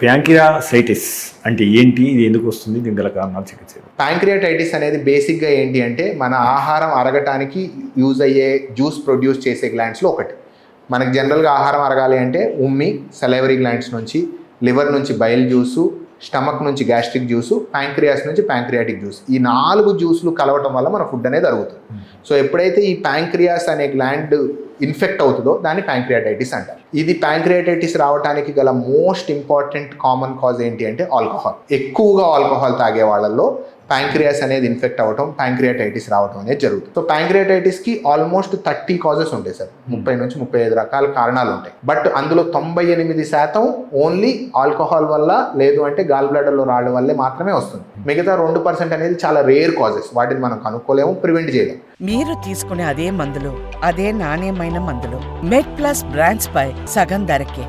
ప్యాంక్రియాసైటిస్ అంటే ఏంటి? ఇది ఎందుకు వస్తుంది? దీని గల కారణాలు చికిత్స. ప్యాంక్రియాటైటిస్ అనేది బేసిక్గా ఏంటి అంటే మన ఆహారం అరగటానికి యూజ్ అయ్యే జ్యూస్ ప్రొడ్యూస్ చేసే గ్లాండ్స్లో ఒకటి. మనకి జనరల్గా ఆహారం అరగాలి అంటే ఉమ్మి, సలైవరీ గ్లాండ్స్ నుంచి, లివర్ నుంచి బైల్ జ్యూసు, స్టమక్ నుంచి గ్యాస్ట్రిక్ జ్యూసు, ప్యాంక్రియాస్ నుంచి ప్యాంక్రియాటిక్ జ్యూస్, ఈ 4 జ్యూసులు కలవటం వల్ల మన ఫుడ్ అనేది అరుగుతుంది. సో ఎప్పుడైతే ఈ ప్యాంక్రియాస్ అనే గ్లాండ్ ఇన్ఫెక్ట్ అవుతుందో దాన్ని ప్యాంక్రియాటైటిస్ అంటారు. ఇది ప్యాంక్రియాటైటిస్ రావడానికి గల మోస్ట్ ఇంపార్టెంట్ కామన్ కాజ్ ఏంటి అంటే ఆల్కహాల్. ఎక్కువగా ఆల్కహాల్ తాగే వాళ్ళల్లో ప్యాంక్రియాస్ అనేది ఇన్ఫెక్ట్ అవ్వటం, ప్యాంక్రియాటైటిస్ రావడం అనేది జరుగుతుంది. సో ప్యాంక్రియాటైటిస్కి ఆల్మోస్ట్ 30 కాజెస్ ఉంటాయి సార్. 30 నుంచి 35 రకాల కారణాలు ఉంటాయి. బట్ అందులో 98% ఓన్లీ ఆల్కహాల్ వల్ల, లేదు అంటే గాల్ బ్లాడర్లో రావడం వల్లే మాత్రమే వస్తుంది. మిగతా 2% అనేది చాలా రేర్ కాజెస్. వాటిని మనం కనుక్కోలేము, ప్రివెంట్ చేయలేము. మీరు తీసుకునే అదే మందులు, అదే నాణ్యమైన మందులు మెడ్ ప్లస్ బ్రాండ్స్ పై సగం ధరకే.